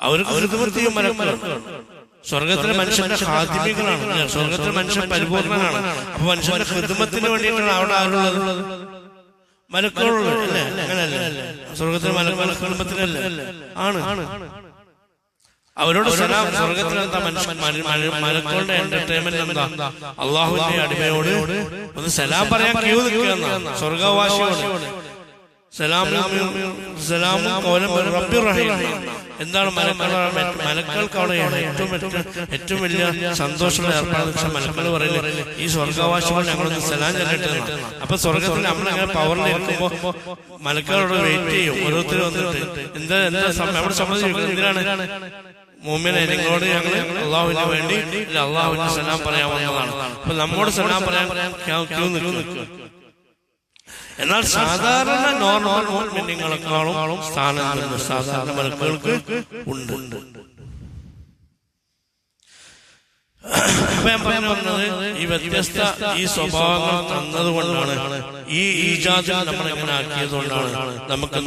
അവർക്ക് ഖിദ്മത്ത് ചെയ്യും മലക്കൾ. സ്വർഗത്തിലെ മനുഷ്യന്റെ ഖാദിമികളാണ്. സ്വർഗത്തിലെ മനുഷ്യൻ പരിപൂർണനാണ്. അപ്പൊ മനുഷ്യന്റെ ഖിദ്മത്തിന് വേണ്ടിയിട്ടാണ് അവിടെ ആരുള്ളത്? മലക്കളുള്ളത് അല്ലേ? അങ്ങനല്ലേ? സ്വർഗത്തിലെ മലക്കളുടെ ഖിദ്മത്തിനല്ലേ? ആണ്. അവരോട് സലാം. സ്വർഗത്തിലെന്താ മലക്കളുടെ എന്റർടൈൻമെന്റ് എന്താ? അള്ളാഹുവിന്റെ അടിമയോട് ഒന്ന് സലാം പറയാൻ ക്യൂ നിൽക്കുന്ന സ്വർഗവാസിയോട് എന്താണ് മലക്കൾക്ക് അവിടെ ഏറ്റവും വലിയ സന്തോഷമുള്ള ഏർപ്പാടെന്ന് വെച്ചാൽ മലക്കൾ പറയുന്നത് ഈ സ്വർഗവാസികൾ ഞങ്ങളൊന്ന് സലാം ചെല്ലട്ടെ. അപ്പൊ സ്വർഗത്തിൽ നമ്മളങ്ങനെ പവറിലിരിക്കുമ്പോ മലക്കളോട് വെയിറ്റ് ചെയ്യും. ഓരോരുത്തരും വന്നിട്ട് എന്താ നമ്മുടെ സമ്മതിക്കും. എന്തിനാണ് മുഅ്മിനെ നിങ്ങളോട് ഞങ്ങൾ അള്ളാഹുവിന് വേണ്ടി അള്ളാഹുവിന് സലാം പറയാൻ വന്നതാണ്. അപ്പൊ നമ്മോട് സലാം പറയാൻ ക്യൂ നിൽക്കുക. എന്നാൽ സാധാരണ നോർമൽ മുഅ്മിനീങ്ങളെക്കാളും സ്ഥാനം സാധാരണ മലക്കുകൾക്ക് ഉണ്ട്. അപ്പൊ ഞാൻ പറഞ്ഞത് ഈ വ്യത്യസ്ത ഈ സ്വഭാവങ്ങൾ തന്നതുകൊണ്ടാണ്, ഈ ഈജാദ് നമ്മൾ എങ്ങനെ ആക്കിയതുകൊണ്ടാണ് നമുക്ക്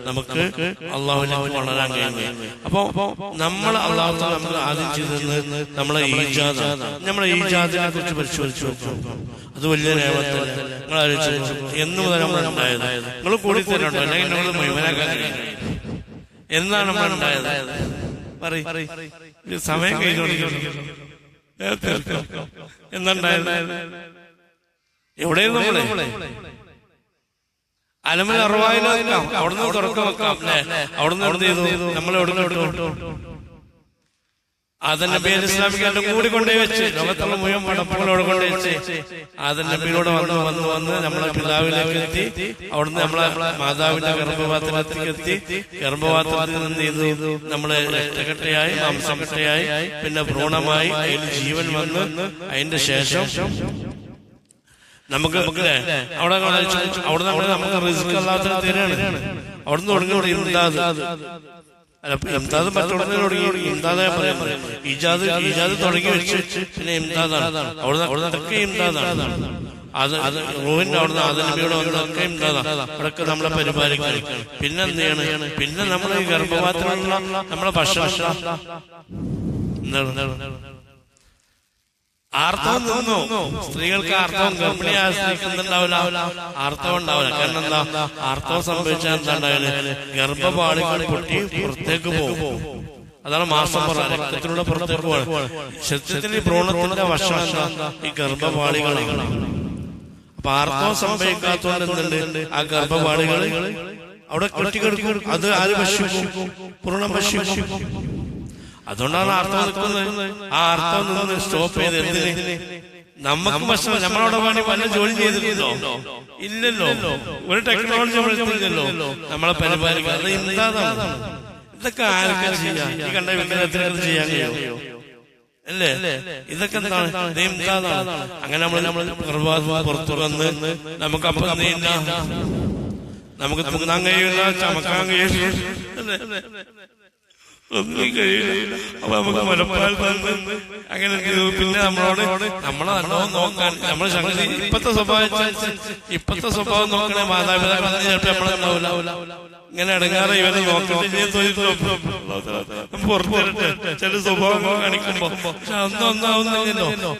നമുക്ക് അള്ളാഹുവിലേക്ക് വളരാൻ കഴിയുന്നത്. അപ്പൊ നമ്മൾ അള്ളാഹു നമുക്ക് ആദ്യം ചെയ്തത് നമ്മളെ ഈജാദിനെ കുറിച്ച് പരിശോധിച്ചു നോക്കും. അത് വലിയ നിയമത്തല്ല. നിങ്ങൾ ആലോചിച്ചു എന്ന് മുതൽ നമ്മളുണ്ടായത്? നിങ്ങൾ കൂടി തരുന്നുണ്ടോ? അല്ലെങ്കിൽ നമ്മൾ മുഴുവനാക്കാൻ കഴിയും. എന്നാണ് നമ്മളുണ്ടായത്? സമയം കഴിഞ്ഞോണ്ടിരിക്കുന്നു. എന്തുണ്ടായത്? എവിടെയും നമ്മളെ അലമൽ അറുവായിലോ വെക്കാം, അവിടുന്ന് തുറക്കം വെക്കാം അല്ലെ? അവിടുന്ന് എന്ത് ചെയ്തു? നമ്മൾ എവിടുന്ന് വിട്ടു? ആദം നബി ഇസ്ലാമിക്കാരുടെ കൂടി കൊണ്ടേ വെച്ച് ലോകത്തുള്ള മുഴുവൻ പടപ്പുകളോട് കൊണ്ടേ വെച്ച് ആദം നബിയോട് വന്ന് നമ്മളെ പിതാവിലേക്ക് എത്തി. അവിടുന്ന് നമ്മളെ മാതാവിന്റെ ഗർഭപാത്രത്തിലേക്ക് എത്തി. ഗർഭപാത്രത്തിൽ നിന്ന് ചെയ്തു നമ്മളെ രക്തകട്ടയായി, മാംസകട്ടയായി, പിന്നെ ഭ്രൂണമായി, അതിൽ ജീവൻ വന്ന് അതിന്റെ ശേഷം നമുക്ക് അവിടെ നമുക്ക് റിസ്ക് അല്ലാത്ത തരാണ്. അവിടുന്ന് തുടങ്ങി ഇംദാദ് ഇംദാദ് മറ്റുടനെ തുടങ്ങി. ഇംദാദായ പറയാൻ ഈജാദ് തുടങ്ങി വെച്ച് പിന്നെ ഇംദാദാണ്. അവിടുന്ന് അതൊക്കെ ഇംദാദാണ്. അത് റൂഹിന്റെ അവിടുന്ന് ആദം നബിയോട് വന്നതൊക്കെ ഇംദാദാണ്. അവിടെയൊക്കെ നമ്മളെ പരിപാലിക്കണം. പിന്നെ എന്ത് ചെയ്യണം? പിന്നെ നമ്മളെ ഈ ഗർഭപാത്രമുള്ള നമ്മളെ ഭക്ഷണം ആർത്തവം നിന്നു. സ്ത്രീകൾക്ക് ആർത്തവം ഗർഭിണിയായ സ്ത്രീക്ക് എന്തുണ്ടാവില്ല? ആർത്തവം ഉണ്ടാവില്ല. കാരണം എന്താ? ആർത്തവം സംഭവിച്ചാൽ എന്താ ഉണ്ടാവില്ല? ഗർഭപാളികൾ പൊട്ടി പുറത്തേക്ക് പോകും. അതാണ് മാസം രക്തത്തിലൂടെ പുറത്തേക്ക് പോകും. ശരീരത്തിൽ ഈ ഭ്രൂണത്തിന്റെ വശം എന്താ? ഈ ഗർഭപാളികളാണ്. അപ്പൊ ആർത്തവം സംഭവിക്കാത്തതുകൊണ്ട് എന്തുണ്ട്? ആ ഗർഭപാളികൾ അവിടെ കെട്ടിക്കെടുക്കും. അത് ആര് ഭക്ഷിക്കും? ഭ്രൂണം ഭക്ഷിക്കും. അതുകൊണ്ടാണ് ആർത്തവം നിൽക്കുന്നത്. ആ ആർത്തവം നിന്ന് സ്റ്റോപ്പ് ചെയ്ത് എന്തിന്? നമുക്ക് ഭക്ഷണം നമ്മളവിടെ വേണ്ടി പല ജോലി ചെയ്തിട്ടുണ്ടോ? ഇല്ലല്ലോ. ഒരു ടെക്നോളജി നമ്മളില്ലല്ലോ നമ്മളെ പരിപാലിക്കാൻ. അത് എന്താതാണ്? ഇതൊക്കെ ആരൊക്കെ ചെയ്യാം? ഈ കണ്ട വിഗ്രഹത്തിനൊക്കെ ചെയ്യാൻ കഴിയോ? അല്ലേ? ഇതൊക്കെ എന്താണ്? എന്താതാണ്? അങ്ങനെ നമ്മൾ പുറത്തു വന്ന് നമുക്ക് അപ്പം നമുക്ക് തിന്നാൻ കഴിയില്ല, ചമക്കാൻ കഴിയില്ല, ഒന്നും കഴിയില്ല. അപ്പൊ നമുക്ക് മുലപ്പാൽ തന്ന് അങ്ങനെ പിന്നെ നമ്മളെ നല്ലോണം നോക്കാൻ നമ്മളെ ശക്തി ഇപ്പത്തെ സ്വഭാവം നോക്കണേ. മാതാപിതാക്കൾ ചിലപ്പോ നമ്മളെന്താവില്ല ഇങ്ങനെ ഇടങ്ങാറ് ഇവരെ നോക്കട്ടെ പുറത്തുവരട്ടെ ചില സ്വഭാവം കാണിക്കുമ്പോ. പക്ഷെ ഒന്നാവുന്നില്ലല്ലോ.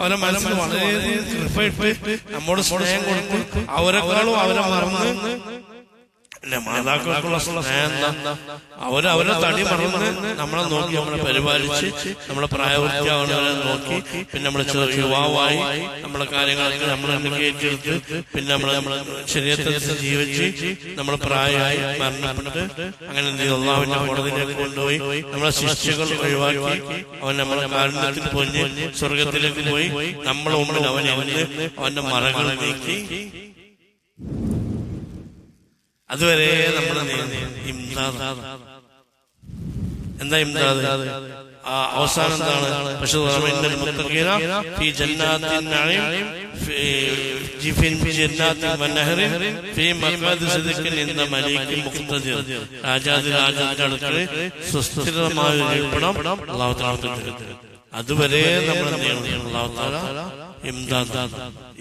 അവരെ മനസ്സിൽ വളരെയധികം കൃപയിട്ട് നമ്മോട് സ്നേഹം കൊടുക്കും. അവരെക്കാളും അവരെ മറന്ന് അല്ലെ? മാതാക്കൾക്കുള്ള സ്നേഹം എന്താ? അവരെ തടി മറന്ന് നമ്മളെ നോക്കി, നമ്മളെ പരിപാലിച്ച്, നമ്മളെ പ്രായപൂർത്തിയാവുന്നവരെ നോക്കി, പിന്നെ നമ്മളെ യുവാവായി നമ്മളെ കാര്യങ്ങളൊക്കെ നമ്മൾ ഏറ്റെടുത്ത്, പിന്നെ നമ്മളെ ശരീരത്തിൽ ജീവിച്ച് നമ്മൾ പ്രായമായി മരണപ്പെട്ട് അങ്ങനെ എന്ത് ചെയ്തു? അല്ലാഹുവിന്റെ കോടതിയിലേക്ക് കൊണ്ടുപോയി നമ്മളെ ശിക്ഷകൾ ഒഴിവാക്കി അവൻ നമ്മളെ കാരുണ്യത്തിൽ പൊഞ്ഞ് സ്വർഗത്തിലേക്ക് പോയി നമ്മളെ മുമ്പിൽ അവനെ അവന്റെ മറകൾ നീക്കി. അതുവരെ നമ്മൾ ഇംദാദ്. എന്താ ഇംദാദ്? അവസാനം എന്താണ്? രാജാതിരാജന്റെ അടുത്ത് സുസ്ഥിരമായ അതുവരെ നമ്മൾ ഇംദാദ്.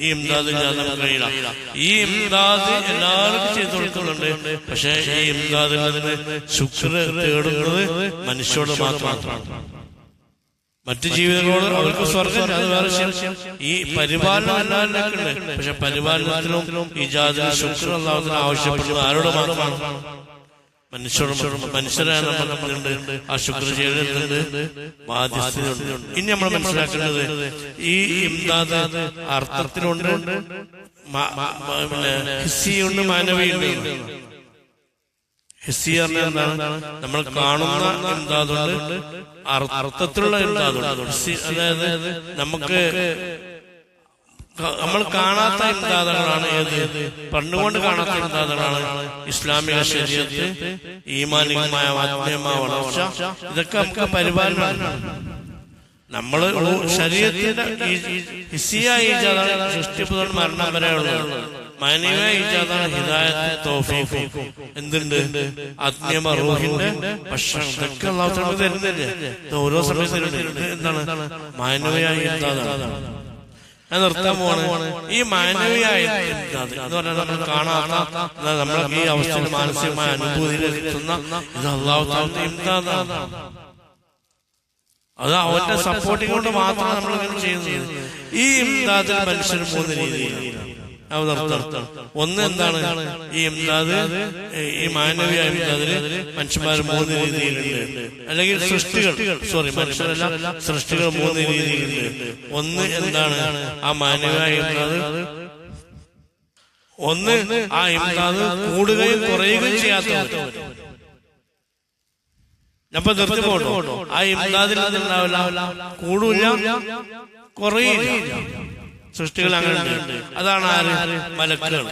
ഈ ഇംദാദ് നമുക്ക് കഴിയില്ല. ഈ ഇംദാദ് എല്ലാവർക്കും ചെയ്തു കൊടുക്കുന്നുണ്ട്. പക്ഷെ ഈ ഇംദാദിൽ നിന്ന് ശുക്ർ തേടുന്നത് മനുഷ്യരോട് മാത്രമാണ്. മറ്റു ജീവിതങ്ങളോട് അവർക്ക് സ്വർഗം, അത് വേറെ വിഷയം. ഈ പരിപാലനം എല്ലാവരിലും ഉണ്ട്. പക്ഷെ പരിപാലനത്തിലും ഇജാദിലും ശുക്ർ അല്ലാഹുവിന് ആവശ്യപ്പെടുന്നത് ആരോട് മാത്രമാണ്? മനുഷ്യരായ നമ്മളുണ്ട്. ആ ശുക്ർ ചെയ്തിട്ടുണ്ട്, ബാധ്യതയുണ്ട്. ഇനി നമ്മൾ മനസ്സിലാക്കുന്നത് ഈ ഇംദാദ് അർത്ഥത്തിലുണ്ട്, ഹിസ്സിയുണ്ട്, മാനവിയുണ്ട്. ഹിസ്സി പറഞ്ഞാൽ എന്താണ്? നമ്മൾ കാണുന്ന ഇംദാദുണ്ട്, അർത്ഥത്തിലുള്ള ഇംദാദുണ്ട്. അതായത് നമുക്ക് നമ്മൾ കാണാത്ത ഇംദാദുകളാണ്. ഏത്? പണ്ടുകൊണ്ട് കാണാത്ത ഇംദാദുകളാണ് ഇസ്ലാമിക ശരീഅത്ത്, ഈമാനികമായ ആത്മീയമായ വളർച്ച. ഇതൊക്കെ നമുക്ക് പരിപാലനമാണ്. നമ്മള് ശരീരത്തിന്റെ ഹിസ്സിയായ ഈജാദാണ് സൃഷ്ടിപ്പ് തൊട്ട് മരണം വരെയുള്ളത്. മാനവികമായ ഈജാദാണ് ഹിദായത്ത്, തൗഫീഖ്. എന്തുണ്ട്? ആത്മീയമായ റൂഹിന്റെ ഭക്ഷണം. ഇതൊക്കെ അല്ലാഹു തആല തരുന്നില്ലേ? ഓരോ സമയത്തും എന്താണ്? മാനവികമായ ഈജാദാണ്. അത് നിർത്താൻ പോവാണ്. ഈ മാനവികമായ ഇംദാദ് എന്ന് പറഞ്ഞാൽ നമ്മൾ കാണാത്ത, നമ്മളൊക്കെ ഈ അവസ്ഥയിൽ മാനസികമായ അനുഭൂതിയിലെത്തുന്ന ഇത് അല്ലാഹു തആലയുടെ ഇംദാദാണ്. അത് അവന്റെ സപ്പോർട്ടിങ് കൊണ്ട് മാത്രം നമ്മൾ ഇങ്ങനെ ചെയ്യുന്നത്. ഈ ഇംദാദിൽ മനുഷ്യർ 3 രീതിയിലാണ്. ഒന്ന് എന്താണ്? ഈ ഇംദാദ്, ഈ മാനവിക ഇംദാദില് മനുഷ്യന്മാർ 3 രീതിയിലുണ്ട്. അല്ലെങ്കിൽ മനുഷ്യരല്ല, സൃഷ്ടികൾ 3 രീതിയിലുണ്ട്. ഒന്ന് എന്താണ്? ആ മാനവിക ഇംദാദ്, ഒന്ന് ആ ഇംദാദ് കൂടുകയും കുറയുകയും ചെയ്യാത്ത. അപ്പൊ നിർത്തി പോട്ടോ. ആ ഇംദാദിൽ ഉണ്ടാവില്ല, കൂടില്ല, കുറയില്ല. സൃഷ്ടികൾ അങ്ങനെ ഉണ്ട്. അതാണ് ആര്? മലക്കുകൾ.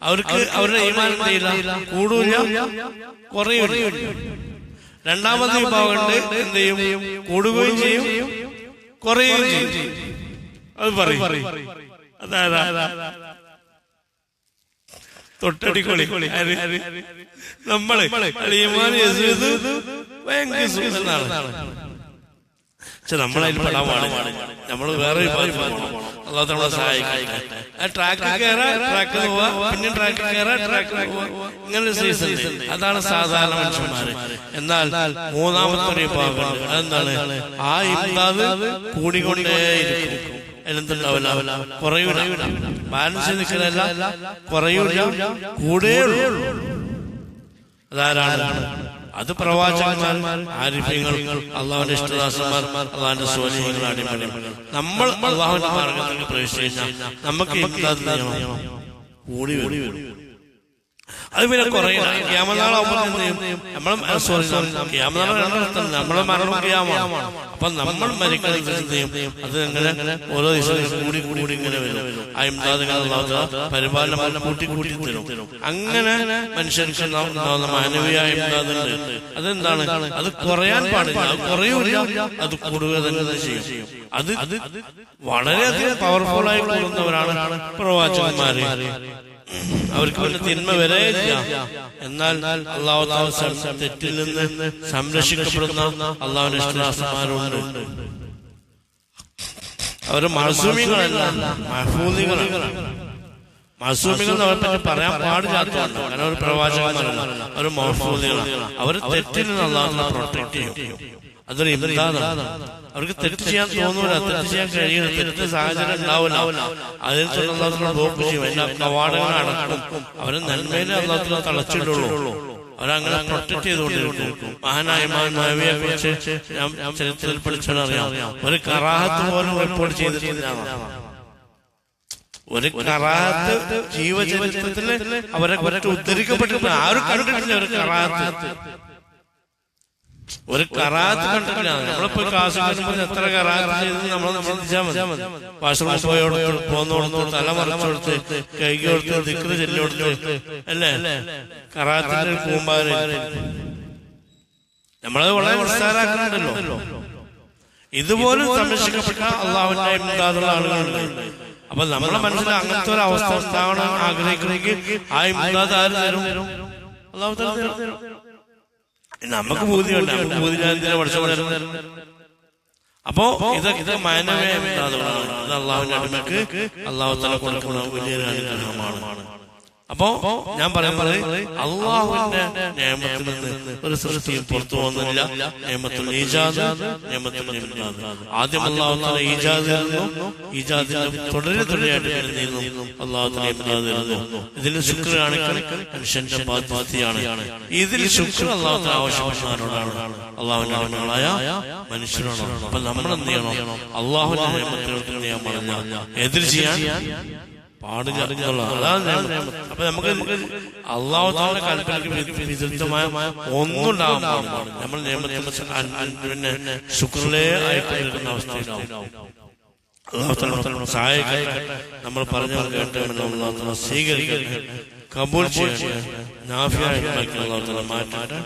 അവർക്ക് അവരുടെ ഈമാൻ ചെയ്യില്ല, കൂടില്ല, കുറയില്ല. രണ്ടാമത്തെ വിഭാഗമുണ്ട്, എന്ത് ചെയ്യും? കൂടുകയും ചെയ്യും, കുറയുകയും ചെയ്യും. അത് പറയും. അതായത് തൊട്ടടിക്കൊളി നമ്മള് പക്ഷെ നമ്മളതിൽ പെടാൻ പാടില്ല. നമ്മള് വേറെ അല്ലാതെ നമ്മളെ സഹായിക്കട്ടെ. ട്രാക്ക് കയറാ, ട്രാക്ക് പോവാ, പിന്നെ ട്രാക്ക് കയറാ, ട്രാക്ക് പോവാ. ഇങ്ങനെ സീസൺ. അതാണ് സാധാരണ മനുഷ്യന്മാര്. എന്നാൽ മൂന്നാമത്തെ ഒരു വിഭാഗം, അതെന്താണ്? ആ ഇംദാദ് കൂടിക്കൊണ്ടേയിരിക്കും. അതിനെന്തുണ്ടാവില്ല, കുറയൂല. ബാലൻസ് നിൽക്കുന്നതല്ല, കുറയൂല, കൂടെയുള്ളൂ. അതാരാണ്? അത് പ്രവാചകന്മാർ, ആരിഫ്യങ്ങൾ, അള്ളാഹുവിന്റെ ഇഷ്ടദാസന്മാർ, അള്ളാഹുവിന്റെ സ്വാലിഹീങ്ങൾ, അടിമകൾ. നമ്മൾ അള്ളാഹുവിന്റെ മാർഗത്തിൽ പ്രവേശിച്ചാൽ നമുക്ക് കൂടി വരും. അത് പിന്നെ കുറയില്ല. ഖിയാമനാളാവുമ്പോൾ നമ്മളെ മരണം ഖിയാമാണ്. അപ്പൊ നമ്മൾ മരിക്കുന്നത് അത് എങ്ങനെ ഓരോ ദിവസം കൂടി കൂടി ഇങ്ങനെ വരും. ആ ഇംദാദുകൾ പരിപാലനം കൂട്ടി കൂട്ടി തരും. അങ്ങനെ മനുഷ്യർക്ക് മാനവീയ ഇംദാദുണ്ട്. അതെന്താണ്? അത് കുറയാൻ പാടില്ല, അത് കുറയൂല, അത് കൂടുക തന്നെ ചെയ്യും. അത് വളരെയധികം പവർഫുൾ ആയി കൂടുന്നവരാണ് പ്രവാചകന്മാര്. അവർക്ക് പിന്നെ തിന്മ വരെയില്ല. എന്നാൽ അല്ലാഹു തആല തെറ്റിൽ നിന്ന് സംരക്ഷിക്കപ്പെടുന്ന അല്ലാഹുവിന്റെ ഇഷ്ടദാസന്മാരുണ്ട്. അവര് മഅ്സൂമികളല്ല, മഹ്ഫൂദികളാണ്. മഅ്സൂമികൾ അവരെ പറ്റി പറയാൻ പാടില്ലാത്തതാണ്. കാരണം അവർ പ്രവാചകന്മാരല്ല, അവർ മഹ്ഫൂദികളാണ്. അവർ തെറ്റിൽ നിന്ന് അല്ലാഹു പ്രൊട്ടക്ട് ചെയ്യും. അതൊരു ഇംദാദാണ്. അവർക്ക് തെറ്റ് ചെയ്യാൻ തോന്നൂല, തെറ്റ് ചെയ്യാൻ കഴിയില്ല, തെറ്റ് സാഹചര്യം ഉണ്ടാവില്ല. അതിൽ തന്നെ അള്ളാഹു ബ്ലോക്ക് ചെയ്യും, എല്ലാ കവാടങ്ങൾ അടക്കും. അവരെ നന്മയിലെ അള്ളാഹു തളച്ചിട്ടുള്ളൂ. അവരങ്ങനെ പ്രൊട്ടക്ട് ചെയ്തുകൊണ്ടിരിക്കും. മഹാനായ ഇമാം നവവിയെ കുറിച്ച് ഞാൻ ചരിത്രത്തിൽ പഠിച്ചറിയാം. ഒരു കറാഹത്ത് പോലും റിപ്പോർട്ട് ചെയ്തിട്ടില്ല. ഒരു കറാഹത്ത് ജീവചരിത്രത്തില് അവരെ കുറിച്ച് ഉദ്ധരിക്കപ്പെട്ടിട്ടില്ല. ആരും കണ്ടിട്ടില്ല ഒരു കറാഹത്ത് കണ്ടിട്ടില്ല. നമ്മളിപ്പോ ക്ലാസ് എത്ര കറാഹത്ത് ചെയ്ത് നമ്മൾ ചിന്തിച്ചാൽ മതി. വാഷ്റൂമിൽ പോയോടത്ത് പോന്നോടത്ത് തല മറച്ചോടത്ത് കൈക്ക് കൊടുത്ത് ദിക്റ് ചെല്ലോടത്ത് അല്ലേ കറാഹത്തിന്റെ കൂമ്പാര നമ്മളത് വളരെ നിസ്സാരാക്കുന്നുണ്ടല്ലോ. ഇതുപോലും സംരക്ഷിക്കപ്പെട്ട അള്ളാഹുവിന്റെ ഇംദാദുള്ള ആളുകളുണ്ട്. അപ്പൊ നമ്മളെ മനസ്സിൽ അങ്ങനത്തെ ഒരു അവസ്ഥ ഉണ്ടാവണം ആഗ്രഹിക്കണമെങ്കിൽ ആ ഇംദാദ് ആര് തരും? അള്ളാഹു തരും. നമുക്ക് ബോധ്യമുണ്ട്, നമുക്ക് ബോധ്യത്തിന് പഠിച്ച. അപ്പോ ഇത് മാനവീയ ഇംദാദുകളാണ്. അത് അള്ളാഹുവിന്റെ അടിമക്ക് അള്ളാഹു തആല കൊടുക്കുന്ന വലിയൊരു അനുഗ്രഹമാണ്. അപ്പോ ഞാൻ പറയുന്നത് അള്ളാഹുവിന്റെ നിഅമത്തിൽ നിന്ന് ഒരു സൃഷ്ടിയും പുറത്തു പോകുന്നില്ല. നിഅമത്തുൽ ഈജാദ്, നിഅമത്തുൽ ഇംദാദ്. ആദ്യം അള്ളാഹു തആല ഈജാദിന്റെ തുടരെയായിട്ട് അള്ളാഹു തആല ഇംദാദ്. ഇതിൽ ശുക്ർ കാണിക്കൽ മനുഷ്യന്റെ ബാധ്യതയാണ്. ഇതിൽ ശുക്ർ അള്ളാഹു തആല ആവശ്യപ്പെടുന്നവരോടാണ്, അള്ളാഹുവിന്റെ അടിമകളായ മനുഷ്യരോടാണ്. അപ്പൊ നമ്മൾ എന്ത് ചെയ്യണം? അള്ളാഹുവിന്റെ നിയമത്തിൽ എതിർ ചെയ്യാൻ പാടില്ല. അപ്പൊ നമുക്ക് അള്ളാഹു തആല കൽപ്പനയ്ക്ക് വിരുദ്ധമായ ഒന്നും ഉണ്ടാവാൻ പാടില്ല. നമ്മൾ പിന്നെ ശുക്രിലെ ആയിക്കൊണ്ടിരിക്കുന്ന അവസ്ഥയിലാവും. അള്ളാഹു തആല സഹായിക്കട്ടെ. നമ്മൾ പറഞ്ഞു കേട്ടവൻ അള്ളാഹു തആല സ്വീകരിക്കട്ടെ, കബൂൽ ചെയ്യട്ടെ, നാഫിയായി അള്ളാഹു തആല മാറ്റട്ടെ.